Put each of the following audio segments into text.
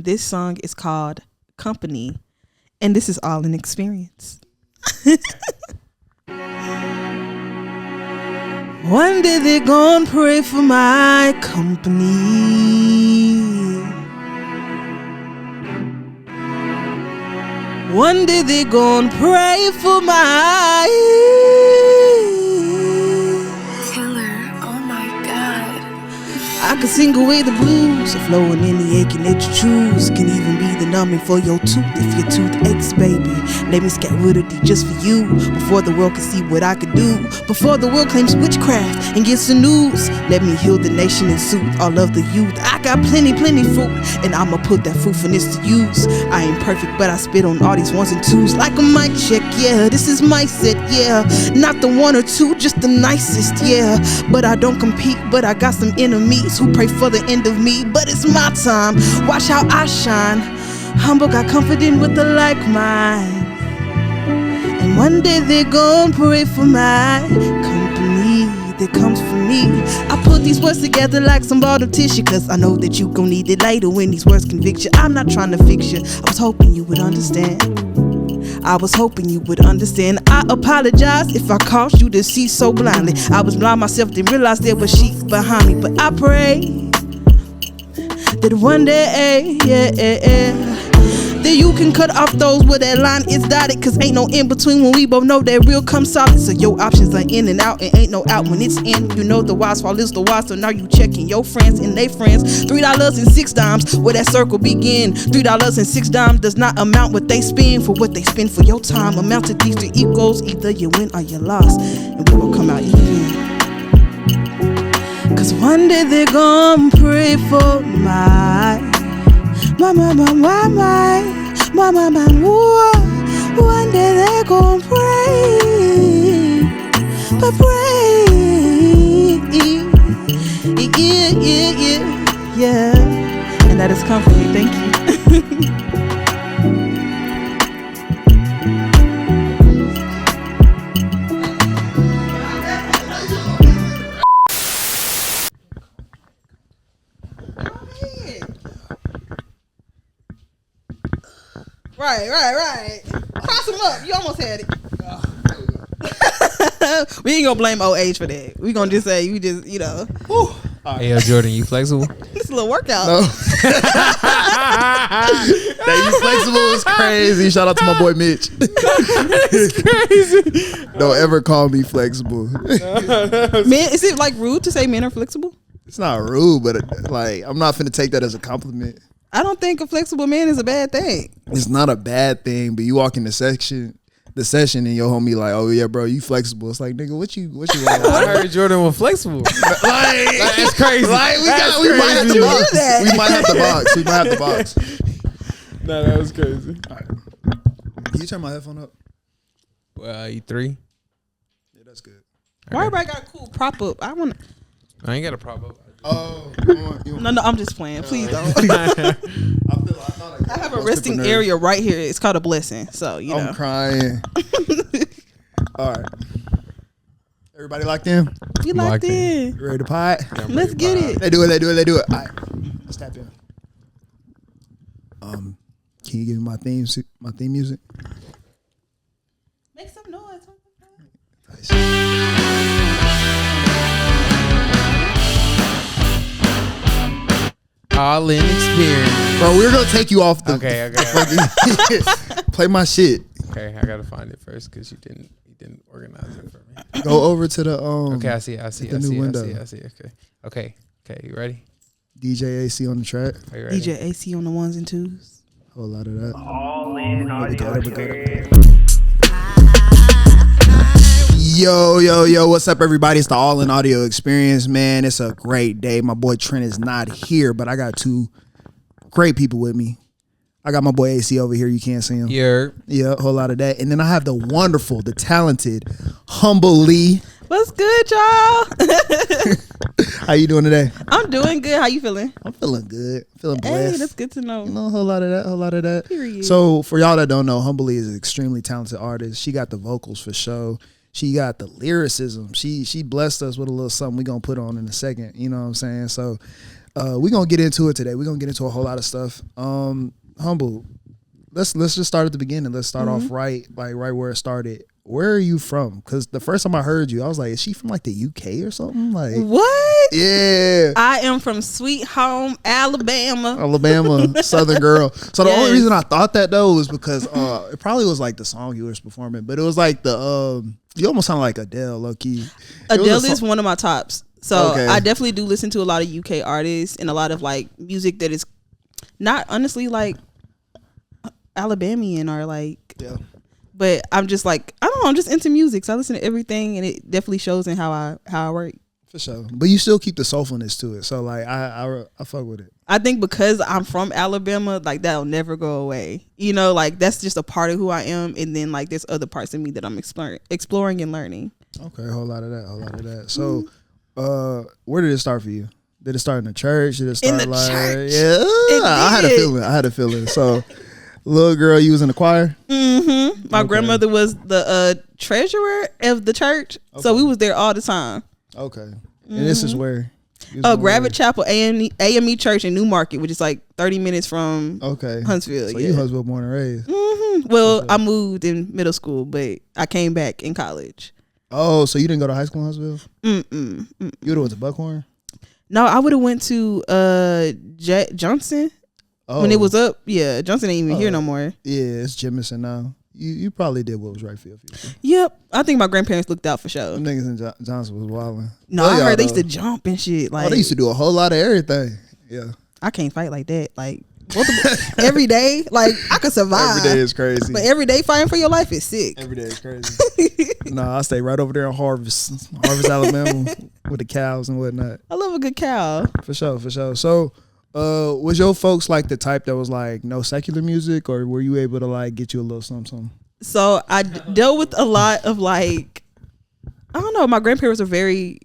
and this song is called Company, and this is all an experience. One day they're gonna pray for my company. One day they're gonna pray for my Killer, oh my God. I can sing away the blues, flowing in the aching that you choose. Can even be the numbing for your tooth if your tooth aches, baby. Let me scat with a D just for you, before the world can see what I can do. Before the world claims witchcraft and gets the news, let me heal the nation and soothe all of the youth. I got plenty fruit, and I'ma put that fruitfulness to use. I ain't perfect, but I spit on all these ones and twos like a mic check, yeah. This is my set, yeah. Not the one or two, just the nicest, yeah. But I don't compete, but I got some enemies who pray for the end of me. But it's my time, watch how I shine. Humble, got confident with the like mind. And one day they're gonna pray for my company that comes from me. I put these words together like some bottle tissue, cause I know that you gon' need it later when these words convict you. I'm not trying to fix you, I was hoping you would understand. I was hoping you would understand. I apologize if I caused you to see so blindly. I was blind myself, didn't realize there was sheep behind me. But I pray that one day, that you can cut off those where that line is dotted, cause ain't no in between when we both know that real comes solid. So your options are in and out, and ain't no out when it's in. You know the wise fall is the wise, so now you checking your friends and they friends. $3.06, where that circle begin. $3.06 does not amount what they spend for what they spend for your time. Amount to these three equals, either you win or you lost, and we will come out even. Cause one day they're gonna pray for my whoa. One day they're gonna pray, but pray, yeah. And that is company. Thank you. Right. Cross them up. You almost had it. We ain't gonna blame old age for that. We gonna just say you just, you know. Hey, yo, Jordan, you flexible? This is a little workout. No. That you flexible is crazy. Shout out to my boy Mitch. It's crazy. Don't ever call me flexible. Men, is it like rude to say men are flexible? It's not rude, but like I'm not finna take that as a compliment. I don't think a flexible man is a bad thing. It's not a bad thing, but you walk in the session and your homie like, oh yeah, bro, you flexible. It's like, nigga, what you want? I heard Jordan was flexible. Like, that's crazy. Like we might have to box. We might have to box. No, that was crazy. All right. Can you turn my headphone up? Well, E3. Yeah, that's good. Why everybody got a cool prop up? I ain't got a prop up. Oh, No, I'm just playing. Please don't. I have a resting area right here. It's called a blessing. So, you know. I'm crying. All right. Everybody locked in? We locked in. You ready to pot? Let's get it. They do it. All right. Let's tap in. Can you give me my theme music? Make some noise. Nice. All in experience. Bro, we're gonna take you off the. Okay. Play my shit. Okay, I gotta find it first because you didn't organize it for me. Go over to the Okay, I see. window. Okay. You ready? DJ AC on the track. Are you ready? DJ AC on the ones and twos. Whole lot of that. All in audio experience. Yo, what's up, everybody? It's the All in Audio Experience, man. It's a great day. My boy Trent is not here, but I got two great people with me. I got my boy AC over here. You can't see him. Yeah. Yeah, a whole lot of that. And then I have the wonderful, the talented, Humble Lee. What's good, y'all? How you doing today? I'm doing good. How you feeling? I'm feeling good. Feeling blessed. Hey, that's good to know. You know, a whole lot of that. Period. So for y'all that don't know, Humble Lee is an extremely talented artist. She got the vocals for show. She got the lyricism. She blessed us with a little something we gonna put on in a second. You know what I'm saying? So We're gonna get into it today. We're gonna get into a whole lot of stuff. Humble. Let's just start at the beginning. Let's start off right where it started. Where are you from? Because the first time I heard you, I was like, is she from like the UK or something? Like, What? yeah. I am from Sweet Home, Alabama. Alabama, Southern girl. So the only Yes. reason I thought that though was because it probably was like the song you was performing, but it was like the you almost sound like Adele, low key. Adele is one of my tops. So Okay. I definitely do listen to a lot of UK artists and a lot of like music that is not honestly like Alabamian or like, Yeah. but I'm just like, I don't know, I'm just into music. So I listen to everything and it definitely shows in how I work. For sure. But you still keep the soulfulness to it. So like I fuck with it. I think because I'm from Alabama, like that'll never go away. You know, like that's just a part of who I am. And then like there's other parts of me that I'm exploring and learning. Okay, a whole lot of that. So where did it start for you? Did it start in the church? Did it start In the like church. Yeah. It I had a did. feeling. So little girl, you was in the choir? Mm-hmm. My Okay. grandmother was the treasurer of the church. So we was there all the time. Okay. And this is where? Gravett Chapel AME Church in New Market, which is like 30 minutes from Okay. Huntsville. So yeah. you Huntsville born and raised. Well, I moved in middle school, but I came back in college. Oh, so you didn't go to high school in Huntsville? Mm-mm. You would have went to Buckhorn? No, I would have went to Johnson Oh. when it was up. Yeah, Johnson ain't even here no more. Yeah, it's Jemison now. You probably did what was right for you. Yep, I think my grandparents looked out for sure. Them niggas in Johnson was wilding. No, I heard they used to jump and shit. Like they used to do a whole lot of everything. Yeah. I can't fight like that. Like every day, like I could survive. Every day is crazy. But every day fighting for your life is sick. Every day is crazy. Nah, I stay right over there in Harvest, Alabama, with the cows and whatnot. I love a good cow. For sure. So, was your folks like the type that was like no secular music, or were you able to like get you a little something? So I dealt with a lot of like, I don't know, my grandparents were very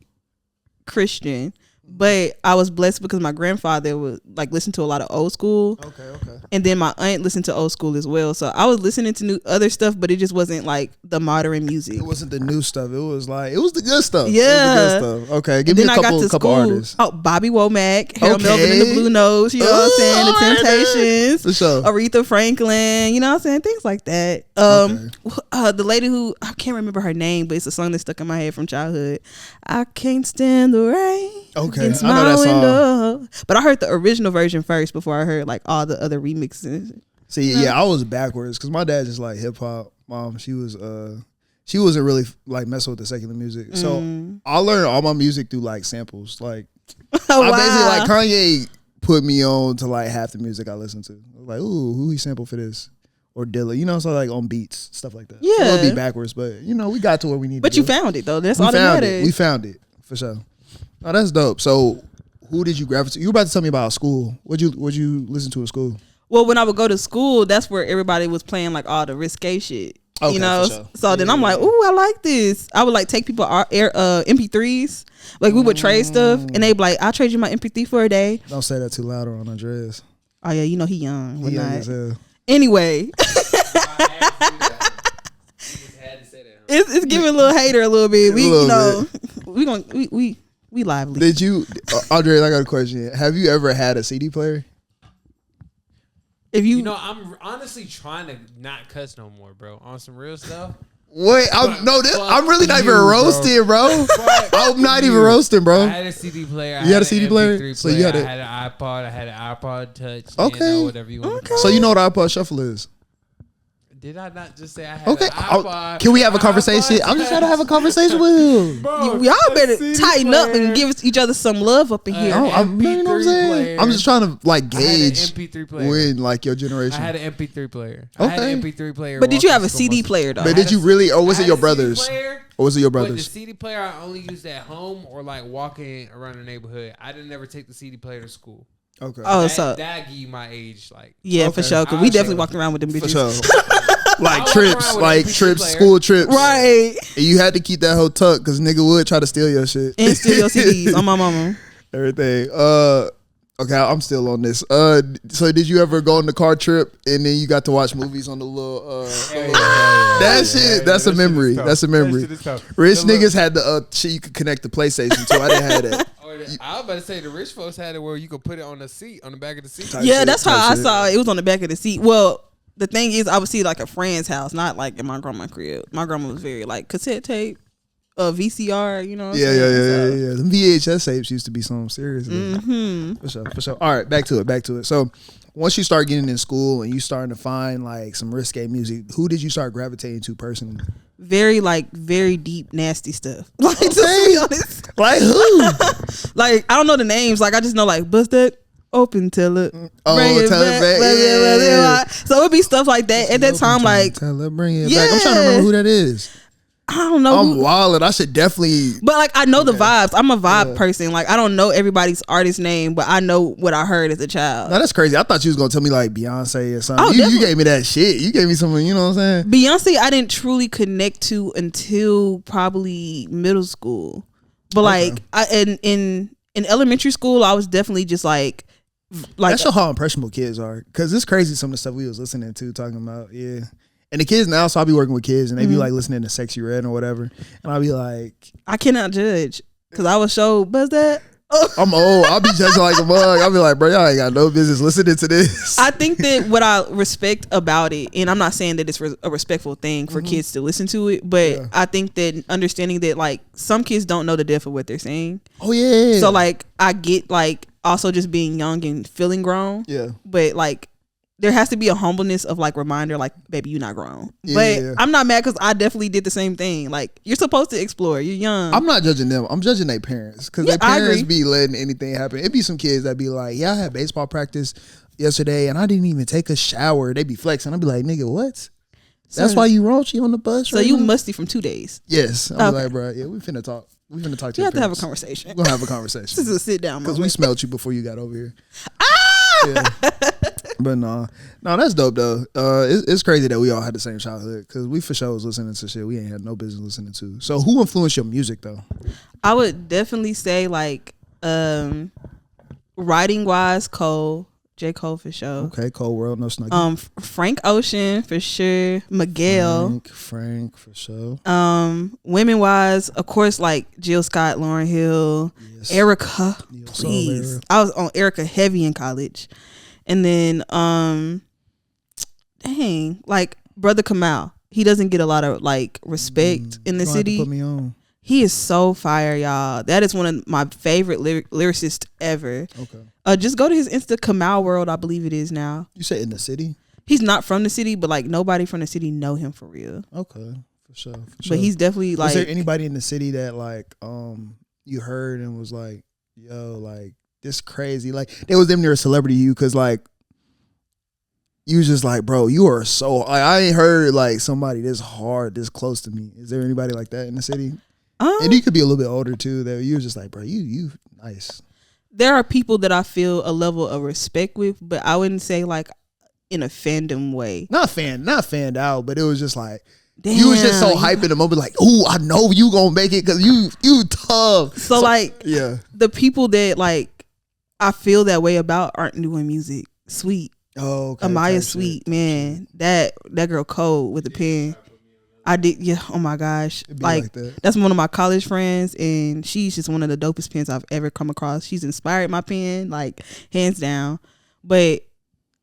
Christian, but I was blessed because my grandfather would like listen to a lot of old school. Okay. And then my aunt listened to old school as well. So I was listening to new other stuff, but it just wasn't like the modern music. It wasn't the new stuff. It was the good stuff. Yeah. It was the good stuff. Okay, give And me then a couple school. artists. Oh, Bobby Womack, Harold Okay. Melvin and the Blue Notes, you know what I'm saying? The Temptations, For sure. Aretha Franklin, you know what I'm saying? Things like that. The lady who, I can't remember her name, but it's a song that stuck in my head from childhood. I can't stand the rain. Okay, against I know that my song. window. But I heard the original version first before I heard like all the other remixes. See, yeah, I was backwards because my dad just like hip hop. Mom, she wasn't really like messing with the secular music. So I learned all my music through like samples. Like Oh, I wow. basically like Kanye put me on to like half the music I listen to. I was like, ooh, who he sampled for this? Or Dilla, so like on beats, stuff like that. Yeah. So it'll be backwards, but we got to where we need But to you go. found it though. That's We all that found it. matters. We found it for sure. Oh, that's dope. So who did you gravitate? You were about to tell me about school. What'd you listen to in school? Well, when I would go to school, that's where everybody was playing like all the risque shit. Okay, you know, for sure. so then I'm like, ooh, I like this. I would like take people MP3s, like we would trade stuff, and they'd be like, I'll trade you my MP3 for a day. Don't say that too loud or on Andreas. Oh yeah, he young. He young Whatnot. as hell. Anyway, it's giving a little hater a little bit. We we lively. Did you, Andres? I got a question. Have you ever had a CD player? If You know, I'm honestly trying to not cuss no more, bro. On some real stuff. Wait, I'm really not even roasting, bro. I'm not even roasting, I bro. had a CD player. You had a CD player? MP3 So you had I it- had an iPod. I had an iPod Touch. Okay. Whatever you want. So you know what iPod Shuffle is? Did I not just say I had Okay. an iPod? Can we have a conversation? I'm just trying to have a conversation with you. Bro, y'all a better CD tighten up player. and give each other some love up in here. Oh, I'm, you know what I'm MP3 saying? player. I'm just trying to like I had an gauge MP3 player. when like your I generation. had an MP3 player. I had an Okay. MP3 player. But did you have a walking CD school player though? But did you really, or was I it had your a CD brothers? player, Or was it your but the brothers? CD player I only used at home or like walking around the neighborhood. I didn't ever take the CD player to school. Okay. Oh, so That give you my age, like yeah, for Okay. sure. Cause I we was definitely sure. walked around with them For bitches. sure. Like I walk trips, around with like an MP3 trips, player. school trips. Right. And you had to keep that whole tuck because nigga would try to steal your shit. And steal your CDs on my mama. Everything. Okay, I'm still on this. So did you ever go on the car trip and then you got to watch movies on the little that shit? That's a memory. That's a memory. Rich niggas had the shit you could connect the PlayStation to. I didn't have that. Oh I was about to say the rich folks had it where you could put it on the seat, on the back of the seat. Yeah, shit, that's how type I shit. saw it. It was on the back of the seat. Well, the thing is, I would see like a friend's house, not like in my grandma's crib. My grandma was very like cassette tape, VCR. You know. What I'm Yeah. saying? So, The VHS tapes used to be something serious. For sure. All right, back to it. So once you start getting in school and you starting to find like some risque music, who did you start gravitating to personally? very deep, nasty stuff. Like to be honest, Like who? like I don't know the names. Like I just know like bust that open, tell it, Oh, bring it tell it back, blah, blah, blah, yeah. blah, blah. So it'd be stuff like that at that time. Like Tell her, bring it back. I'm trying to remember who that is. I don't know. I'm who- wildin'. I should definitely. But like I know the vibes. I'm a vibe person. Like I don't know everybody's artist name, but I know what I heard as a child. No, that's crazy. I thought you was gonna tell me like Beyonce or something. Oh, you definitely. gave me that shit. You gave me something. You know what I'm saying? Beyonce, I didn't truly connect to until probably middle school. But like in elementary school, I was definitely just like That show how impressionable kids are. Cause it's crazy some of the stuff we was listening to, talking about. Yeah. And the kids now, so I'll be working with kids and they be like listening to Sexy Red or whatever. And I'll be like, I cannot judge because I was so buzz that. I'm old. I'll be judging like a mug. I'll be like, bro, y'all ain't got no business listening to this. I think that what I respect about it, and I'm not saying that it's a respectful thing for kids to listen to it, but I think that understanding that like some kids don't know the depth of what they're saying. Oh yeah. So like I get like also just being young and feeling grown. Yeah. But like there has to be a humbleness of like reminder like baby you're not grown. But Yeah. I'm not mad because I definitely did the same thing. Like you're supposed to explore. You're young. I'm not judging them. I'm judging their parents because Yeah, their I parents agree. be letting anything happen. It be some kids that be like, yeah, I had baseball practice yesterday and I didn't even take a shower. They be flexing. I'll be like, nigga, what? That's So- why you raunchy on the bus. so right you now? musty from 2 days. Yes. I'm Okay. like, bro, yeah, we finna talk. We finna talk to You your have to have a parents. conversation. We're gonna have a This conversation. is a sit down Because we moment. smelled you before you got over here. Ah! Yeah. But no, that's dope though. It's crazy that we all had the same childhood because we for sure was listening to shit we ain't had no business listening to. So who influenced your music though? I would definitely say like writing wise Cole, J. Cole for sure. Okay, Cold World, no Snuggie. Frank Ocean for sure. Miguel. Frank for sure. Women wise, of course, like Jill Scott, Lauryn Hill, Yes. Erica. Neo Soul Please, era. I was on Erica heavy in college, and then dang, like Brother Kamal. He doesn't get a lot of like respect in the You gonna have to city. Put me on. He is so fire, y'all. That is one of my favorite lyricists ever. Okay. Just go to his Insta, Kamal World, I believe it is now. You said in the city? He's not from the city, but like nobody from the city know him for real. Okay, for sure. But he's definitely like. Was there anybody in the city that like you heard and was like, yo, like this crazy? Like they was damn near a celebrity to you because like you was just like, bro, you are so like, I ain't heard like somebody this hard, this close to me. Is there anybody like that in the city? And you could be a little bit older too. That you was just like, bro, you nice. There are people that I feel a level of respect with, but I wouldn't say like in a fandom way. Not fanned out, but it was just like you was just so Damn, hype in the moment, like, ooh, I know you gonna make it because you tough. So like Yeah. the people that like I feel that way about aren't doing music. Sweet. Oh, okay, Amaya type Sweet, shit. man. That girl cold with the pen. I did, yeah. Oh my gosh, It'd be like like that. that's one of my college friends, and she's just one of the dopest pens I've ever come across. She's inspired my pen, like hands down. But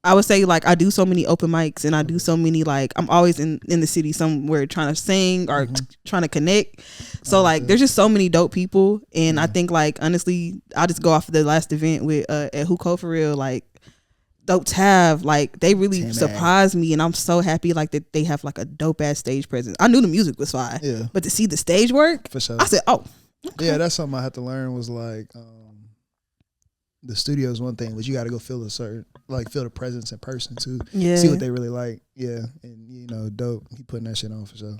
I would say like I do so many open mics, and I do so many like I'm always in the city somewhere trying to sing or trying to connect. So like there's just so many dope people, and I think like honestly, I'll just go off of the last event with at Who Code for Real, like. Dope Tav, like they really Tam-Ag. surprised me, and I'm so happy like that they have like a dope ass stage presence. I knew the music was fire, Yeah. but to see the stage work, For sure. I said, "Oh, Yeah, that's something I had to learn was like the studio is one thing, but you got to go feel feel the presence in person too. yeah." See what they really like. Yeah, and you know, dope. He putting that shit on for sure.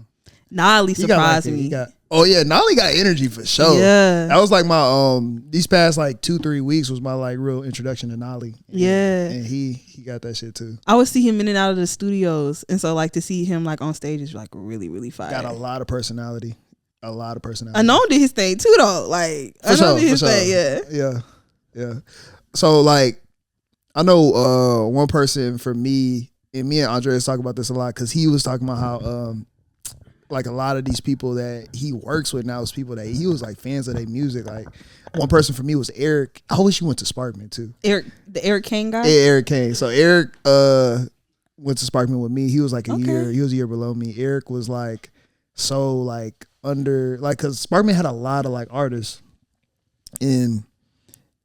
Nolly He got like surprised it. me. He got, oh yeah, Nolly got energy for sure. Yeah. That was like my these past like 2-3 weeks was my like real introduction to Nolly. Yeah. and he got that shit too. I would see him in and out of the studios, and so like to see him like on stage is like really really fire. Got a lot of personality. A lot of personality. Unknown did his thing too though. Like For Unknown sure, did his for sure. thing. Yeah. Yeah. So like, I know one person for me, and me and Andreas talk about this a lot because he was talking about how like a lot of these people that he works with now is people that he was like fans of their music. Like one person for me was Eric. I wish you went to Sparkman too. The Eric Kane guy. Yeah, Eric Kane. So Eric went to Sparkman with me. He was like a year. He was a year below me. Eric was like so like under like because Sparkman had a lot of like artists, and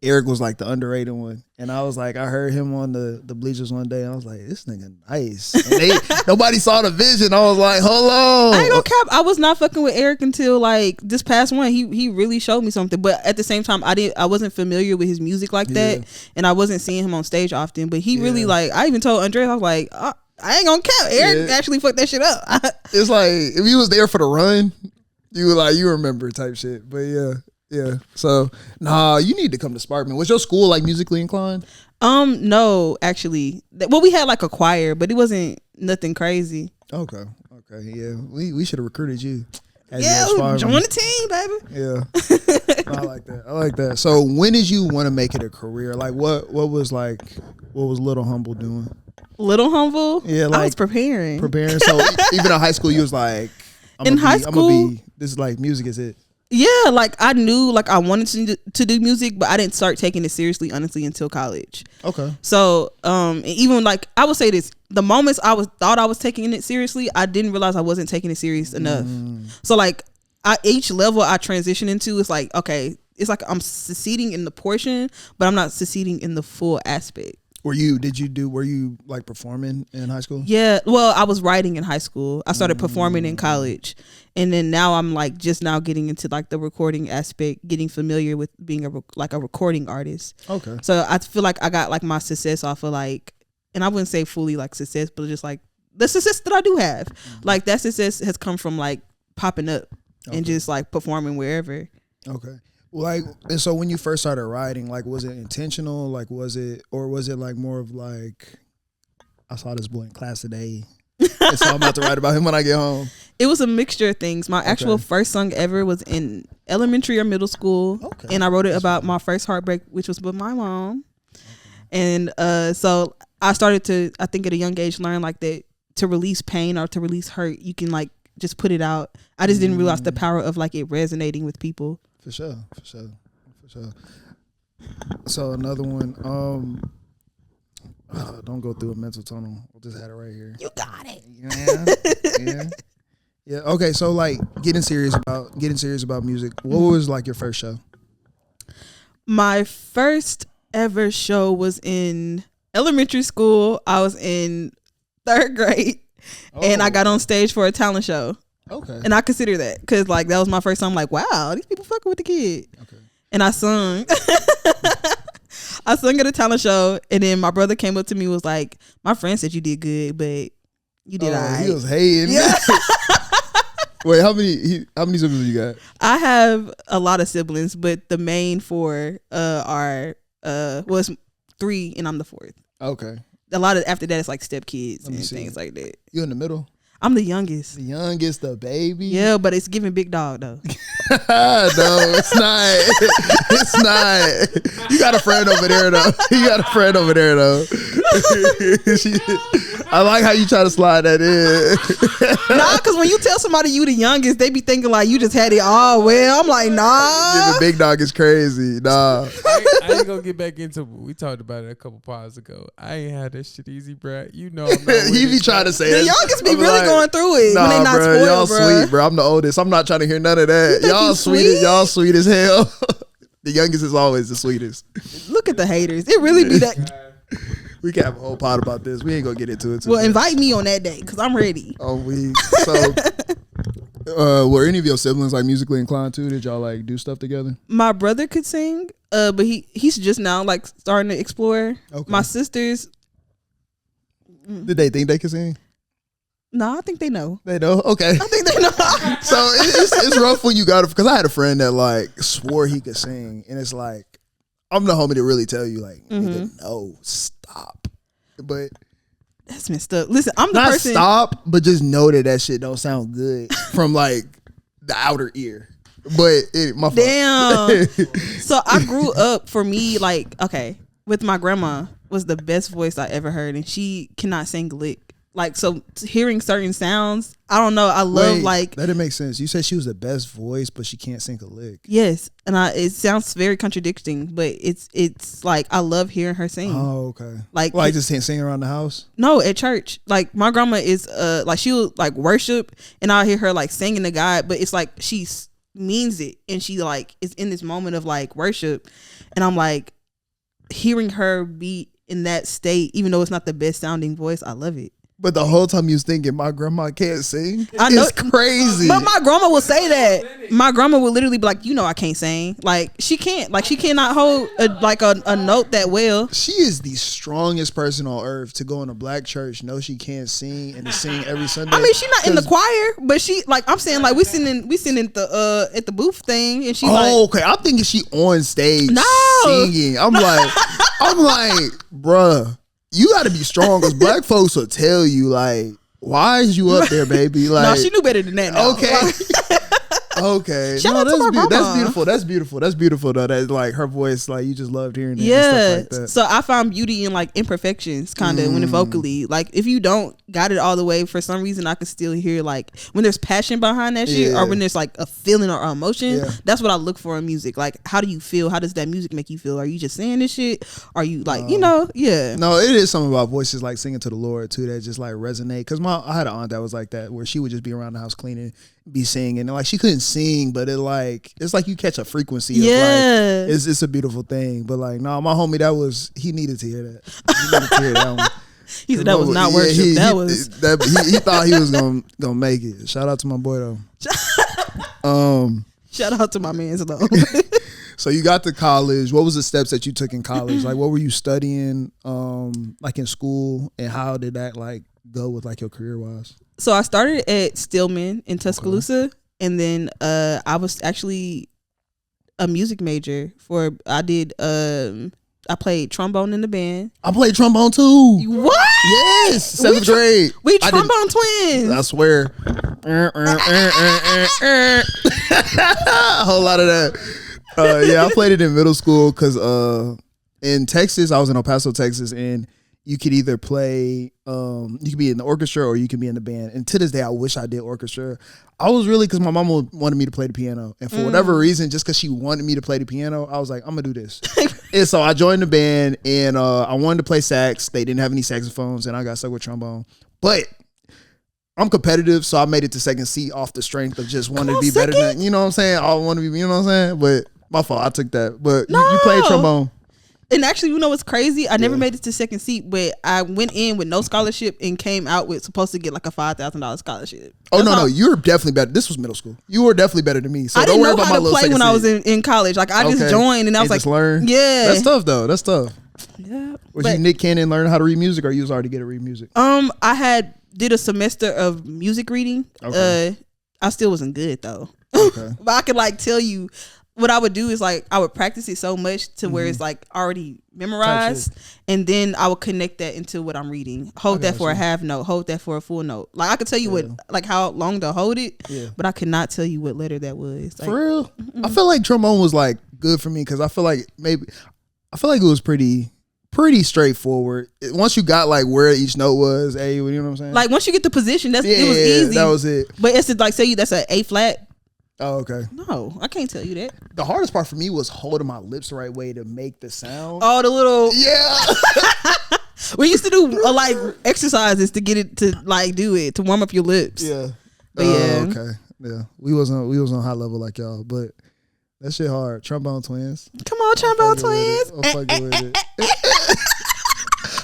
Eric was like the underrated one. And I was like, I heard him on the bleachers one day, and I was like, this nigga nice. And nobody saw the vision. I was like, hold on. I ain't gonna cap. I was not fucking with Eric until like this past one. He really showed me something. But at the same time, I wasn't familiar with his music like that, and I wasn't seeing him on stage often. But he really like. I even told Andres, I was like, I ain't gonna cap. Eric actually fucked that shit up. It's like if he was there for the run, you were like you remember type shit. But yeah. Yeah. So, you need to come to Sparkman. Was your school like musically inclined? No, actually. Well, we had like a choir, but it wasn't nothing crazy. Okay. Yeah. We should have recruited you. Join the team, baby. Yeah. I like that. So, when did you want to make it a career? Like what was Little Humble doing? Little Humble? Yeah, like I was preparing. So, even in high school you was like this is like music is it. Yeah, like I knew like I wanted to do music, but I didn't start taking it seriously honestly until college. Okay. So and even like I would say this, the moments thought I was taking it seriously, I didn't realize I wasn't taking it serious enough. So like each level I transition into is like, okay, it's like I'm succeeding in the portion, but I'm not succeeding in the full aspect. Were you like performing in high school? Yeah, well, I was writing in high school. I started performing in college, and then now I'm like just now getting into like the recording aspect, getting familiar with being a recording artist. Okay. So I feel like I got like my success off of like, and I wouldn't say fully like success, but just like the success that I do have, like that success has come from like popping up and just like performing wherever. Okay. Like, and so when you first started writing, like, was it intentional? Like, was it like more of like, I saw this boy in class today, and so I'm about to write about him when I get home? It was a mixture of things. My actual first song ever was in elementary or middle school, and I wrote it about my first heartbreak, which was with my mom. And so I started to, I think at a young age, learn like that to release pain or to release hurt, you can like just put it out. I just didn't realize the power of like it resonating with people. For sure. So another one, don't go through a mental tunnel. We'll just have it right here. You got it. Yeah. Okay. So like getting serious about music. What was like your first show? My first ever show was in elementary school. I was in 3rd grade, and I got on stage for a talent show. Okay. And I consider that because like that was my first time. I'm like, wow, these people fucking with the kid. Okay. And I sung. I sung at a talent show, and then my brother came up to me and was like, my friend said you did good, but you did all right. He was hating. Yeah. Wait, how many siblings you got? I have a lot of siblings, but the main 4 are it's 3 and I'm the 4th. Okay. A lot of after that it's like stepkids and things like that. You in the middle? I'm the youngest. The baby? Yeah, but it's giving big dog though. No, it's not. It's not. You got a friend over there though. I like how you try to slide that in. Nah, because when you tell somebody you the youngest, they be thinking like you just had it all. Well, I'm like, nah. Giving big dog is crazy. Nah. I ain't gonna get back into it. We talked about it a couple pods ago. I ain't had that shit easy, bro. You know I'm not he be trying to say the youngest be really going through it when they not spoiled, y'all sweet, bro. I'm the oldest. I'm not trying to hear none of that. Y'all sweet. Y'all sweet as hell. The youngest is always the sweetest. Look at the haters. It really be that. We can have a whole pod about this. We ain't gonna get into it too much. Invite me on that day because I'm ready. Were any of your siblings like musically inclined too? Did y'all like do stuff together? My brother could sing, but he's just now like starting to explore. Okay. My sisters. Did they think they could sing? No, I think they know. They know? Okay. I think they know. So it's rough when you got it, because I had a friend that like swore he could sing, and it's like, I'm the homie to really tell you like, nigga, no, stop. But that's messed up. Listen, I'm the person. Not stop, but just know that shit don't sound good from like the outer ear. But my fault. Damn. So I grew up, for me, like, okay, with my grandma was the best voice I ever heard, and she cannot sing lick. Like, so hearing certain sounds, I don't know. I love Wait, like that didn't make sense. You said she was the best voice, but she can't sing a lick. yes, and it sounds very contradicting, but it's like I love hearing her sing. Oh, okay. Like just can't sing around the house. no, at church. Like my grandma is like she'll like worship, and I'll hear her like singing to God, but it's like she means it, and she like is in this moment of like worship, and I'm like hearing her be in that state, even though it's not the best sounding voice. I love it. But the whole time you was thinking, my grandma can't sing. I know, it's crazy. But my grandma will say that. My grandma will literally be like, you know, I can't sing. Like she can't. Like she cannot hold a note that well. She is the strongest person on earth to go in a black church, know she can't sing, and to sing every Sunday. I mean, she's not in the choir, but she like I'm saying like we sitting at the booth thing, and she okay. I'm thinking she on stage singing. I'm like, bruh. You got to be strong because black folks will tell you like, why is you up there, baby? Like, no, she knew better than that. Now. Okay. Okay. Shout out to my grandma. That's beautiful. That's beautiful. That's beautiful though. That like her voice, like you just loved hearing it. Yeah. And stuff like that. So I found beauty in like imperfections kind of when it vocally. Like if you don't got it all the way, for some reason I can still hear like when there's passion behind that shit or when there's like a feeling or emotion. Yeah. That's what I look for in music. Like how do you feel? How does that music make you feel? Are you just saying this shit? Are you like, you know, yeah. No, it is something about voices like singing to the Lord too that just like resonate. Cause I had an aunt that was like that where she would just be around the house cleaning, be singing, and like she couldn't sing, but it's like you catch a frequency. Yeah, of like, it's a beautiful thing. But like, no, my homie, he needed to hear that. He needed to hear that one. He said that was not worship. He thought he was gonna make it. Shout out to my boy though. Shout out to my man's though. So you got to college. What was the steps that you took in college? Like, what were you studying, like in school, and how did that like go with like your career wise? So I started at Stillman in Tuscaloosa, and then I was actually a music major I played trombone in the band. I played trombone too. What? Yes, 7th grade. We trombone twins. I swear. A whole lot of that. Yeah, I played it in middle school because in Texas, I was in El Paso, Texas, and you could either play, you could be in the orchestra or you could be in the band. And to this day, I wish I did orchestra. I was really, because my mama wanted me to play the piano. And for whatever reason, just because she wanted me to play the piano, I was like, I'm going to do this. And so I joined the band, and I wanted to play sax. They didn't have any saxophones, and I got stuck with trombone. But I'm competitive, so I made it to second seat off the strength of just wanting to be better than, you know what I'm saying? I want to be, you know what I'm saying? But my fault, I took that. But you played trombone. And actually, you know what's crazy? I never made it to second seat, but I went in with no scholarship and came out with supposed to get like a $5,000 scholarship. Oh, no, you were definitely better. This was middle school. You were definitely better than me. So I don't didn't worry know about how my to little play when I was in college. Like I just joined and I was like, just learn. Yeah, that's tough though. That's tough. Yeah. Was you Nick Cannon learning how to read music, or you was already good at read music? I did a semester of music reading. Okay. I still wasn't good though. Okay. But I could like tell you. What I would do is like I would practice it so much to where it's like already memorized, and then I would connect that into what I'm reading. Hold that for a half note. Hold that for a full note. Like I could tell you what, like how long to hold it, but I could not tell you what letter that was. Like, for real, I feel like trombone was like good for me because I feel like it was pretty straightforward. Once you got like where each note was, you know what I'm saying? Like once you get the position, it was easy. That was it. But it's like say that's an A flat. Oh, okay. No, I can't tell you that. The hardest part for me was holding my lips the right way to make the sound. Oh, the little we used to do like exercises to get it to like do it to warm up your lips. Yeah. But okay. Yeah. We was on high level like y'all, but that shit hard. Trombone twins. Come on, trombone twins. I'm fucking with it.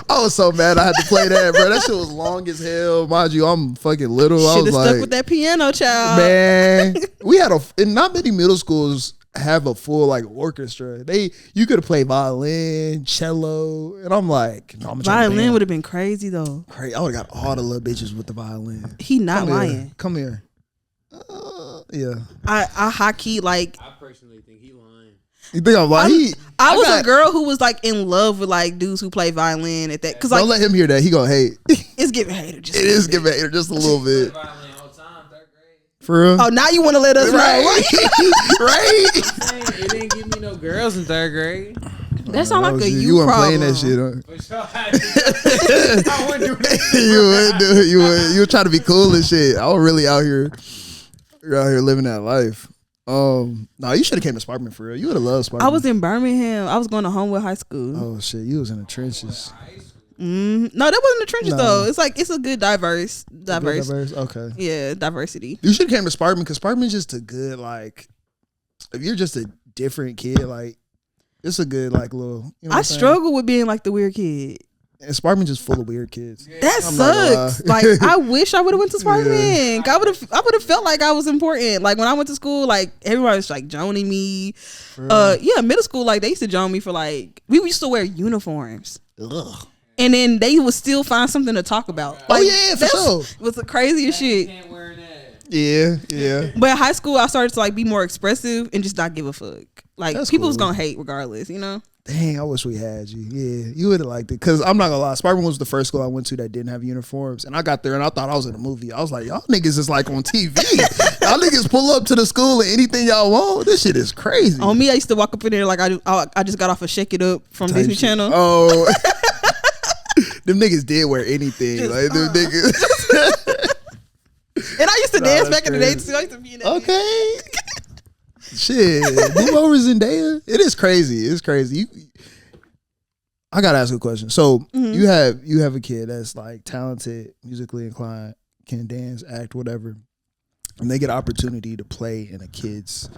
I was so mad I had to play that, bro. That shit was long as hell. Mind you, I'm fucking little. I was like, stuck with that piano, child. Man, we had and not many middle schools have a full like orchestra. You could have played violin, cello, and I'm like, no, I'm violin would have been crazy though. Crazy. I would have got all the little bitches with the violin. He not lying. Come here. Yeah. I high key like. I personally think he lying. You think I'm lying? I was a girl who was like in love with like dudes who play violin at that. Cause like, don't let him hear that. He gonna hate. It's giving hater. It is giving hater just a little bit. Violin all time, 3rd grade. For real? Oh, now you want to let us know? Right. It didn't give me no girls in 3rd grade. That sound like a you You weren't problem. playing that shit. Huh? For sure. I wouldn't do that. You would do it. You would try to be cool and shit. I was really out here living that life. No, you should have came to Sparkman for real. You would have loved Sparkman. I was in Birmingham. I was going to Homewood High School. Oh shit, you was in the trenches. No, that wasn't the trenches No. though. It's like it's a good diverse. Okay. Yeah, diversity. You should have came to Sparkman because Sparkman's just a good like. If you're just a different kid, like it's a good like little. You know what I I'm saying? struggle with being like the weird kid. And Sparkman's just full of weird kids. That I'm not gonna sucks. lie. Like I wish I would have went to Sparkman. I would have felt like I was important. Like when I went to school, like everybody was like joning me. Yeah, middle school, like they used to join me for like we used to wear uniforms. Ugh. And then they would still find something to talk about. Oh, Like, yeah, for that's- sure. It was the craziest shit. Can't wear that. Yeah. But in high school, I started to like be more expressive and just not give a fuck. Like That's people was cool. gonna hate regardless, you know. Dang, I wish we had you. Yeah, you would have liked it. Because I'm not going to lie, Sparkman was the first school I went to that didn't have uniforms. And I got there and I thought I was in a movie. I was like, y'all niggas is like on TV. Y'all niggas pull up to the school and anything y'all want. This shit is crazy. On me, I used to walk up in there like I just got off of Shake It Up from Type Disney shit. Channel. Oh. Them niggas did wear anything. Just, like, them niggas. And I used to Nah, dance that's back in the day crazy. too. I used to be in that. Okay. Shit. Move over, Zendaya. It is crazy. It's crazy. I gotta ask a question. So Mm-hmm. you have a kid that's like talented, musically inclined, can dance, act, whatever, and they get an opportunity to play in a kid's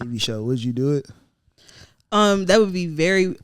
TV show. Would you do it? That would be very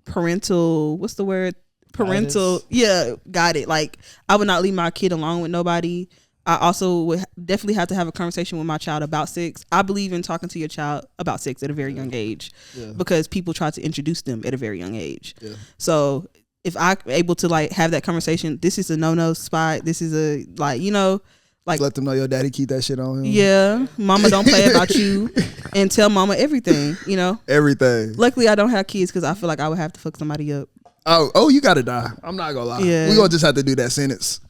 parental. What's the word? Parental. Guidance. Yeah, got it. Like I would not leave my kid alone with nobody. I also would definitely have to have a conversation with my child about sex. I believe in talking to your child about sex at a very young age because people try to introduce them at a very young age. Yeah. So if I'm able to like have that conversation, this is a no spot. This is a like, you know, like Let them know your daddy keep that shit on him. yeah, mama don't play about you and tell mama everything, you know. Everything. Luckily I don't have kids because I feel like I would have to fuck somebody up. Oh, you gotta die. I'm not gonna lie. Yeah. We gonna just have to do that sentence.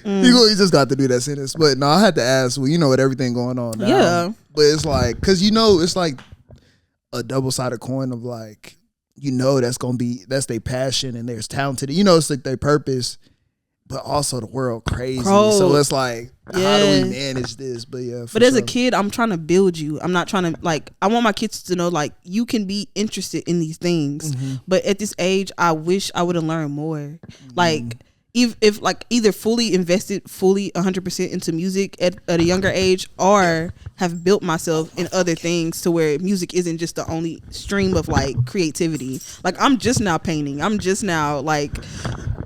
You just got to do that sentence. But no, I had to ask, well, you know, with everything going on now. Yeah. But it's like, cause you know, it's like a double-sided coin of like, you know, that's their passion and they're talented. You know, it's like their purpose, but also the world crazy. Bro. So it's like, how do Yeah. we manage this? But yeah. But as a kid, I'm trying to build you. I'm not trying to like. I want my kids to know like you can be interested in these things. But at this age, I wish I would have learned more. Like if like either fully invested fully 100% into music at a younger age, or have built myself in other things to where music isn't just the only stream of like creativity. Like I'm just now painting. I'm just now like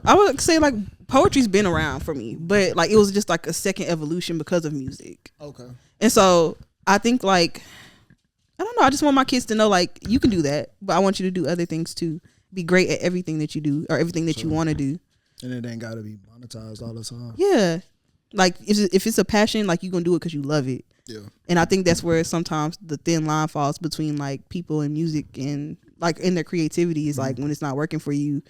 I would say like poetry's been around for me, but like it was just like a second evolution because of music. Okay. And so I think like, I don't know. I just want my kids to know like you can do that, but I want you to do other things too. Be great at everything that you do or everything that you want to do. And it ain't got to be monetized all the time. Yeah. Like if it's a passion, like you're going to do it because you love it. Yeah. And I think that's where sometimes the thin line falls between like people and music and like in their creativity is like when it's not working for you,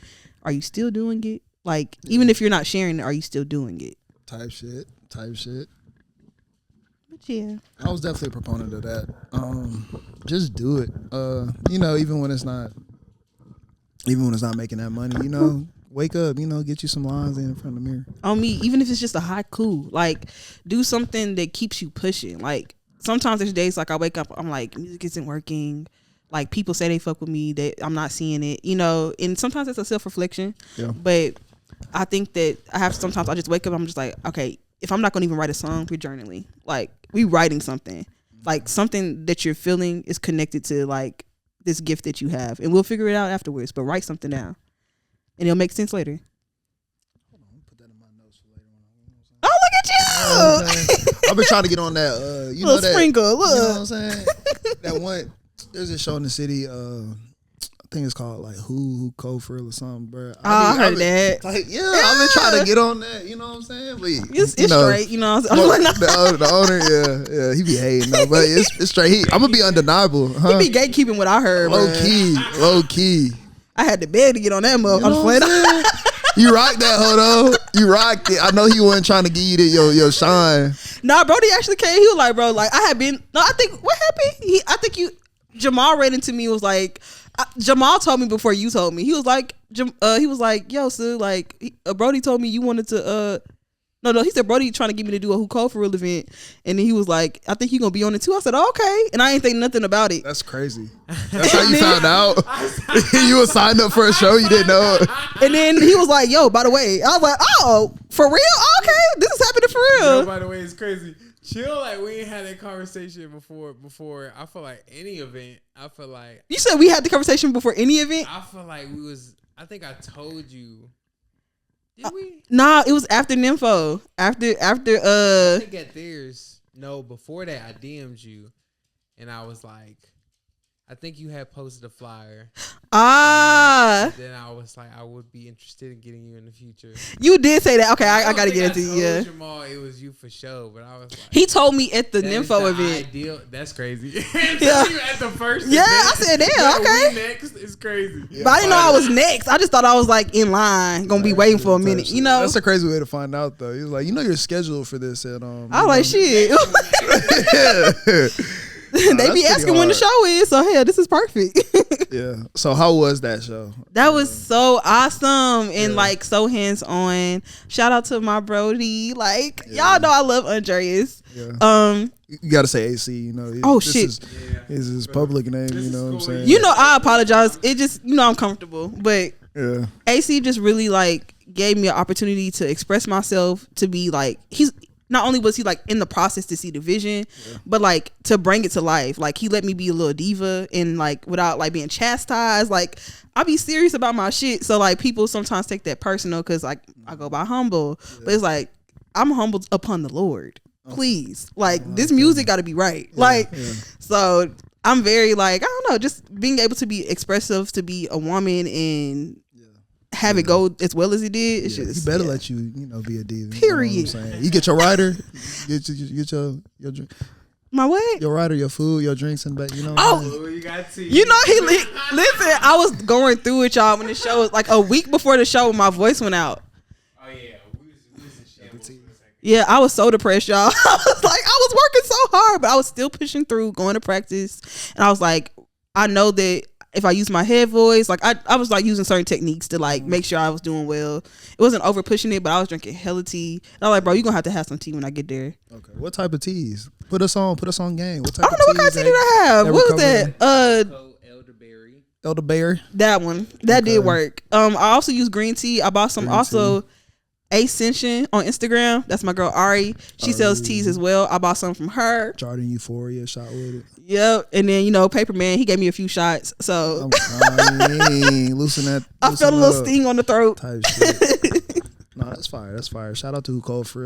are you still doing it? Like even if you're not sharing it, are you still doing it? Type shit. But yeah. I was definitely a proponent of that. Just do it. You know, even when it's not making that money, you know, wake up, you know, get you some lines in front of the mirror. On me, even if it's just a haiku, like do something that keeps you pushing. Like sometimes there's days like I wake up, I'm like, music isn't working. Like people say they fuck with me, that I'm not seeing it, you know. And sometimes it's a self-reflection. Yeah. But I think that sometimes I just wake up, I'm just like, okay, if I'm not gonna even write a song, we're journaling. Like we writing something. Like something that you're feeling is connected to like this gift that you have. And we'll figure it out afterwards. But write something down. And it'll make sense later. Put that in my notes for later on. Oh, look at you! I've been trying to get on that. You know Little that sprinkle, look. You know what I'm saying? That one. There's a show in the city. I think it's called like Who Cofer or something, bro. I heard that. Like, yeah, I've been trying to get on that. You know what I'm saying? But, It's you know, straight, you know. I'm like, the owner, yeah, he be hating though, but it's straight. I'm gonna be undeniable, huh? he be gatekeeping what I heard, Low man. key. I had to beg to get on that You motherfucker. know what I'm saying? You rocked that hoe though. You rocked it. I know he wasn't trying to give you your shine. Nah, Brody actually came. He was like, bro, like I had been. No, I think what happened. I think you. Jamal ran into me and was like, Jamal told me before you told me. He was like, yo, Sue, like, Brody told me you wanted to, no, he said Brody trying to get me to do a Who Cold For Real event. And then he was like, I think you going to be on it too. I said, oh, okay. And I ain't think nothing about it. That's crazy. That's how you found out. You was signed up for a show, you didn't know it. And then he was like, yo, by the way. I was like, oh, for real? Okay, this is happening for real. Yo, by the way, it's crazy. Chill, like we ain't had that conversation before. I feel like any event. I feel like you said we had the conversation before any event. I feel like we was. I think I told you. Did we? Nah, it was after Nympho. After I think at theirs. No, before that I DM'd you, and I was like, I think you had posted a flyer. And then I was like, I would be interested in getting you in the future. You did say that. Okay, I gotta get into you. Yeah. Jamal, it was you for sure, but I was like, he told me at the that Nympho is the event. Ideal. That's crazy. Yeah. You at the first. Yeah, event, I said, damn, that okay. we next is crazy. But I didn't know I was next. I just thought I was like in line, gonna be waiting for a minute. You know, That's a crazy way to find out though. He was like, you're scheduled for this, and I was like, shit. They be asking when the show is, so hell, this is perfect. Yeah. So how was that show? That was so awesome and like so hands on. Shout out to my Brody. Like y'all know I love Andreas. Yeah. You gotta say AC. You know. Oh, this shit. Is his public name. You know what I'm saying? You know, I apologize. It just I'm comfortable, but Yeah. AC just really like gave me an opportunity to express myself. To be like he's. Not only was he like in the process to see the vision, but like to bring it to life. Like he let me be a little diva and like without like being chastised. Like I be serious about my shit. So like people sometimes take that personal because like I go by humble, but it's like I'm humbled upon the Lord. Please, like this music got to be right. So I'm very like I don't know, just being able to be expressive, to be a woman and have it go as well as it did. It's just, he better let you be a diva. Period. You know what I'm saying? You get your rider, get your drink, my what? your rider, your food, your drinks, and back. You know. Oh, you got to. You know listen. I was going through it, y'all, when the show was like a week before the show. My voice went out. Oh yeah, we was in shambles for a second. Yeah, I was so depressed, y'all. I was working so hard, but I was still pushing through, going to practice, and I was like, I know that if I use my head voice, like I was like using certain techniques to like make sure I was doing well. It wasn't over pushing it, but I was drinking hella tea. And I was like, bro, you're gonna have to have some tea when I get there. Okay. What type of teas? Put us on game. What type I don't know what kind of tea did I have. What was that? Elderberry. Elderberry. That one. That did work. I also used green tea. I bought some also Ascension on Instagram. That's my girl Ari. She sells teas as well. I bought some from her. Jordan Euphoria shot with it. Yep. And then Paper Man, he gave me a few shots. So I'm crying. Loosen that. I felt a little sting on the throat. Type shit. No, that's fire. That's fire. Shout out to Who Cold For Real.